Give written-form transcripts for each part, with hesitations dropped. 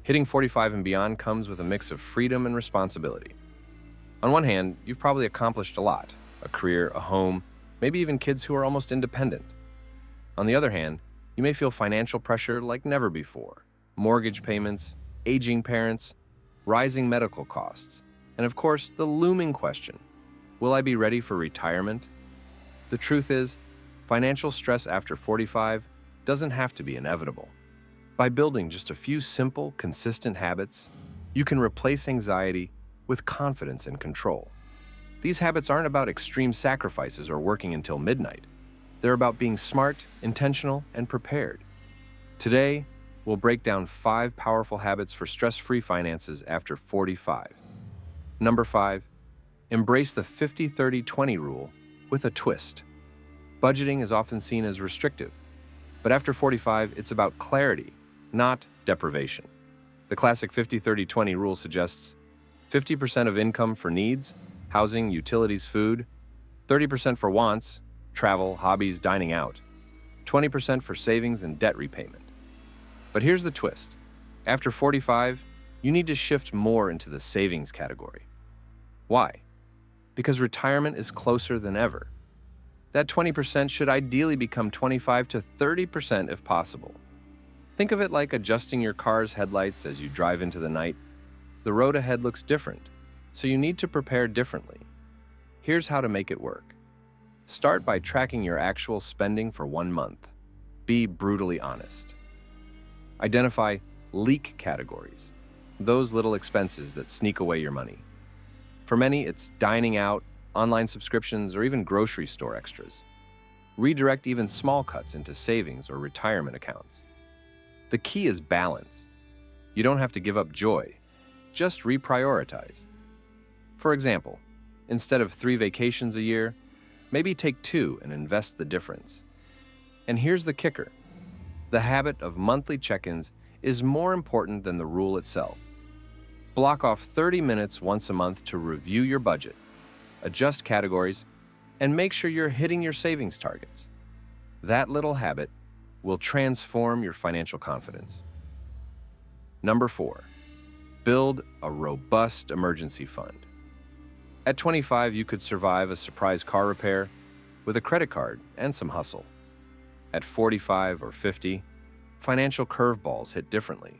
Hitting 45 and beyond comes with a mix of freedom and responsibility. On one hand, you've probably accomplished a lot: a career, a home, maybe even kids who are almost independent. On the other hand, you may feel financial pressure like never before: mortgage payments, aging parents, rising medical costs, and of course, the looming question: will I be ready for retirement? The truth is, financial stress after 45 doesn't have to be inevitable. By building just a few simple, consistent habits, you can replace anxiety with confidence and control. These habits aren't about extreme sacrifices or working until midnight. They're about being smart, intentional, and prepared. Today, we'll break down 5 powerful habits for stress-free finances after 45. Number 5, embrace the 50-30-20 rule with a twist. Budgeting is often seen as restrictive, but after 45, it's about clarity, not deprivation. The classic 50-30-20 rule suggests 50% of income for needs, housing, utilities, food, 30% for wants, travel, hobbies, dining out, 20% for savings and debt repayment. But here's the twist. After 45, you need to shift more into the savings category. Why? Because retirement is closer than ever. That 20% should ideally become 25 to 30% if possible. Think of it like adjusting your car's headlights as you drive into the night. The road ahead looks different, so you need to prepare differently. Here's how to make it work. Start by tracking your actual spending for 1 month. Be brutally honest. Identify leak categories, those little expenses that sneak away your money. For many, it's dining out, online subscriptions, or even grocery store extras. Redirect even small cuts into savings or retirement accounts. The key is balance. You don't have to give up joy, just reprioritize. For example, instead of 3 vacations a year, maybe take 2 and invest the difference. And here's the kicker. The habit of monthly check-ins is more important than the rule itself. Block off 30 minutes once a month to review your budget, adjust categories, and make sure you're hitting your savings targets. That little habit will transform your financial confidence. Number 4, build a robust emergency fund. At 25, you could survive a surprise car repair with a credit card and some hustle. At 45 or 50, financial curveballs hit differently.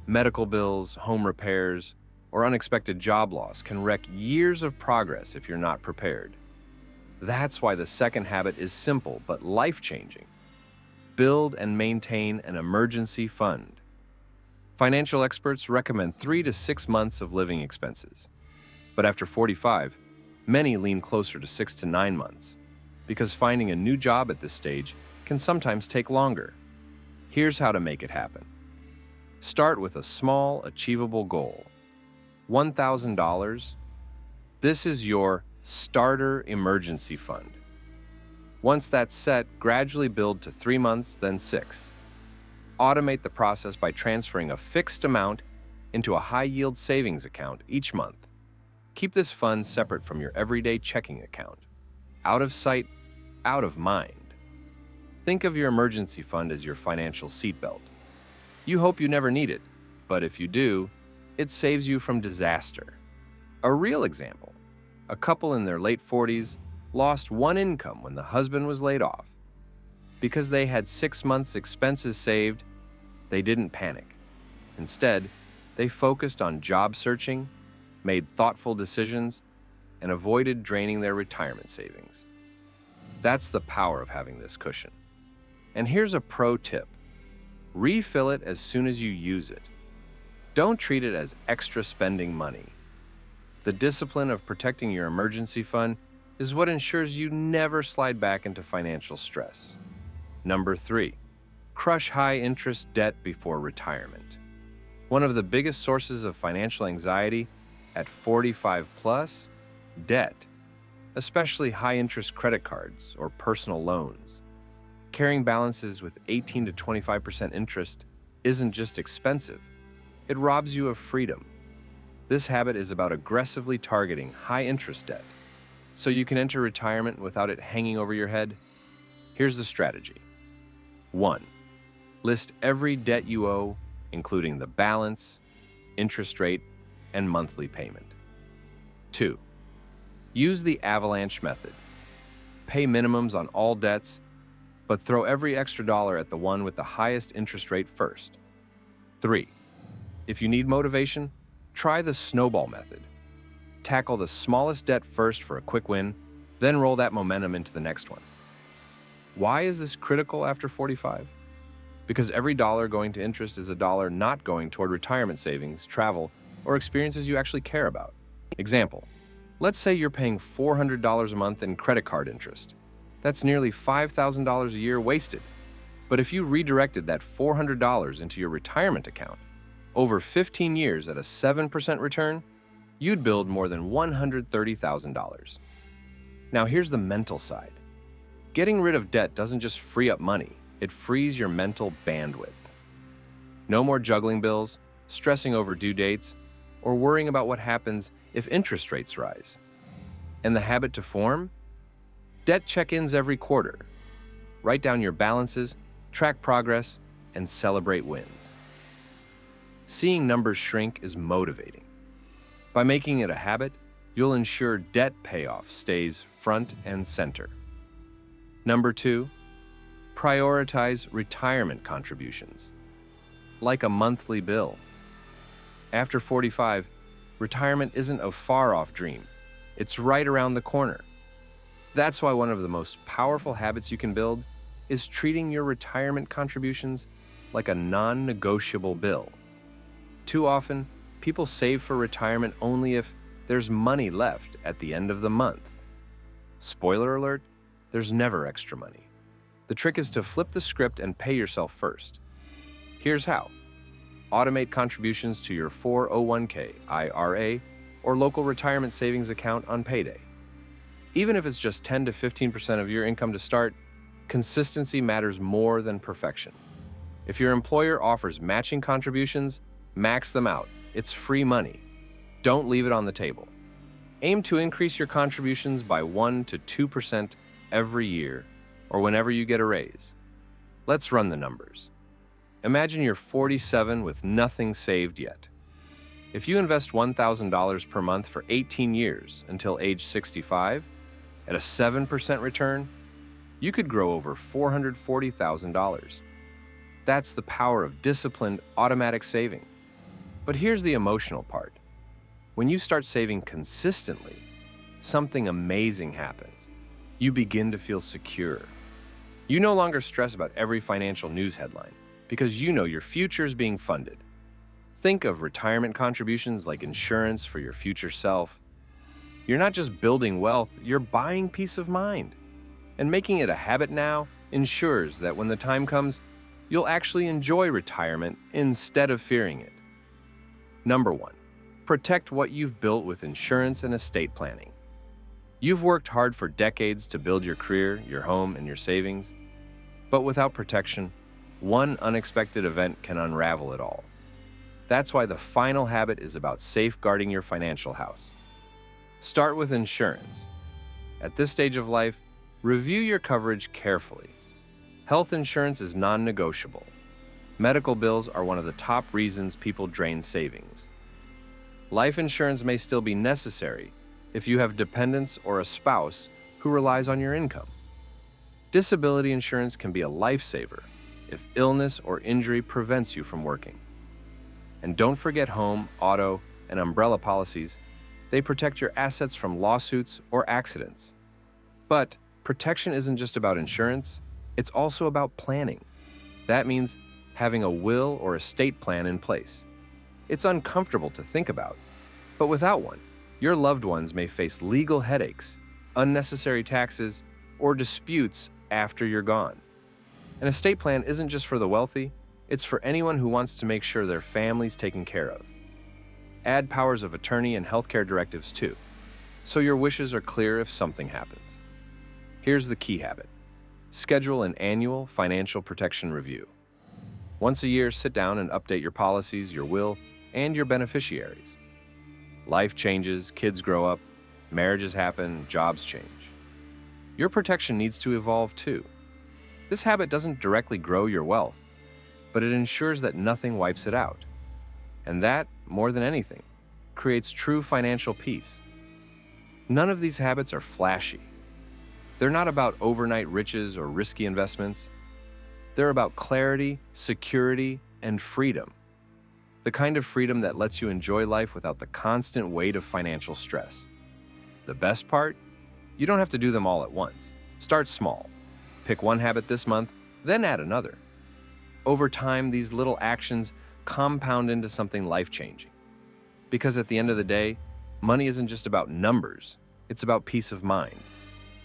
Medical bills, home repairs, or unexpected job loss can wreck years of progress if you're not prepared. That's why the second habit is simple but life-changing. Build and maintain an emergency fund. Financial experts recommend 3 to 6 months of living expenses. But after 45, many lean closer to 6 to 9 months, because finding a new job at this stage can sometimes take longer. Here's how to make it happen. Start with a small, achievable goal. $1,000. This is your starter emergency fund. Once that's set, gradually build to 3 months, then 6. Automate the process by transferring a fixed amount into a high-yield savings account each month. Keep this fund separate from your everyday checking account. Out of sight, out of mind. Think of your emergency fund as your financial seatbelt. You hope you never need it, but if you do, it saves you from disaster. A real example: a couple in their late 40s lost one income when the husband was laid off. Because they had 6 months' expenses saved, they didn't panic. Instead, they focused on job searching, made thoughtful decisions, and avoided draining their retirement savings. That's the power of having this cushion. And here's a pro tip. Refill it as soon as you use it. Don't treat it as extra spending money. The discipline of protecting your emergency fund is what ensures you never slide back into financial stress. Number 3, crush high-interest debt before retirement. One of the biggest sources of financial anxiety at 45 plus, debt, especially high-interest credit cards or personal loans. Carrying balances with 18 to 25% interest isn't just expensive, it robs you of freedom. This habit is about aggressively targeting high-interest debt, so you can enter retirement without it hanging over your head. Here's the strategy. 1. List every debt you owe, including the balance, interest rate, and monthly payment. 2. Use the avalanche method. Pay minimums on all debts, but throw every extra dollar at the one with the highest interest rate first. 3. If you need motivation, try the snowball method. Tackle the smallest debt first for a quick win, then roll that momentum into the next one. Why is this critical after 45? Because every dollar going to interest is a dollar not going toward retirement savings, travel, or experiences you actually care about. Example, let's say you're paying $400 a month in credit card interest. That's nearly $5,000 a year wasted. But if you redirected that $400 into your retirement account, over 15 years at a 7% return, you'd build more than $130,000. Now here's the mental side. Getting rid of debt doesn't just free up money, it frees your mental bandwidth. No more juggling bills, stressing over due dates, or worrying about what happens if interest rates rise. And the habit to form? Debt check-ins every quarter. Write down your balances, track progress, and celebrate wins. Seeing numbers shrink is motivating. By making it a habit, you'll ensure debt payoff stays front and center. Number 2, prioritize retirement contributions, like a monthly bill. After 45, retirement isn't a far-off dream. It's right around the corner. That's why one of the most powerful habits you can build is treating your retirement contributions like a non-negotiable bill. Too often, people save for retirement only if there's money left at the end of the month. Spoiler alert, there's never extra money. The trick is to flip the script and pay yourself first. Here's how. Automate contributions to your 401k, IRA, or local retirement savings account on payday. Even if it's just 10 to 15% of your income to start, consistency matters more than perfection. If your employer offers matching contributions, max them out. It's free money. Don't leave it on the table. Aim to increase your contributions by 1 to 2% every year, or whenever you get a raise. Let's run the numbers. Imagine you're 47 with nothing saved yet. If you invest $1,000 per month for 18 years until age 65, at a 7% return, you could grow over $440,000. That's the power of disciplined, automatic saving. But here's the emotional part. When you start saving consistently, something amazing happens. You begin to feel secure. You no longer stress about every financial news headline because you know your future is being funded. Think of retirement contributions like insurance for your future self. You're not just building wealth, you're buying peace of mind. And making it a habit now ensures that when the time comes, you'll actually enjoy retirement instead of fearing it. Number 1, protect what you've built with insurance and estate planning. You've worked hard for decades to build your career, your home, and your savings. But without protection, one unexpected event can unravel it all. That's why the final habit is about safeguarding your financial house. Start with insurance. At this stage of life, review your coverage carefully. Health insurance is non-negotiable. Medical bills are one of the top reasons people drain savings. Life insurance may still be necessary if you have dependents or a spouse who relies on your income. Disability insurance can be a lifesaver if illness or injury prevents you from working. And don't forget home, auto, and umbrella policies. They protect your assets from lawsuits or accidents. But protection isn't just about insurance, it's also about planning. That means having a will or estate plan in place. It's uncomfortable to think about, but without one, your loved ones may face legal headaches, unnecessary taxes, or disputes after you're gone. An estate plan isn't just for the wealthy, it's for anyone who wants to make sure their family's taken care of. Add powers of attorney and healthcare directives too, so your wishes are clear if something happens. Here's the key habit. Schedule an annual financial protection review. Once a year, sit down and update your policies, your will, and your beneficiaries. Life changes, kids grow up, marriages happen, jobs change. Your protection needs to evolve too. This habit doesn't directly grow your wealth, but it ensures that nothing wipes it out. And that, more than anything, creates true financial peace. None of these habits are flashy. They're not about overnight riches or risky investments. They're about clarity, security, and freedom. The kind of freedom that lets you enjoy life without the constant weight of financial stress. The best part? You don't have to do them all at once. Start small. Pick one habit this month, then add another. Over time, these little actions compound into something life-changing. Because at the end of the day, money isn't just about numbers, it's about peace of mind.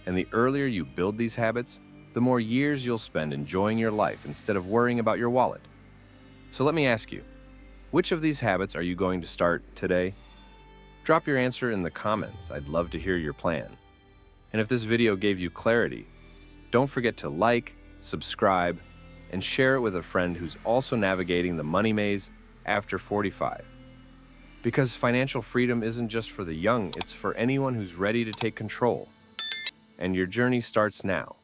And the earlier you build these habits, the more years you'll spend enjoying your life instead of worrying about your wallet. So let me ask you, which of these habits are you going to start today? Drop your answer in the comments. I'd love to hear your plan. And if this video gave you clarity, don't forget to like, subscribe, and share it with a friend who's also navigating the money maze after 45. Because financial freedom isn't just for the young, it's for anyone who's ready to take control. And your journey starts now.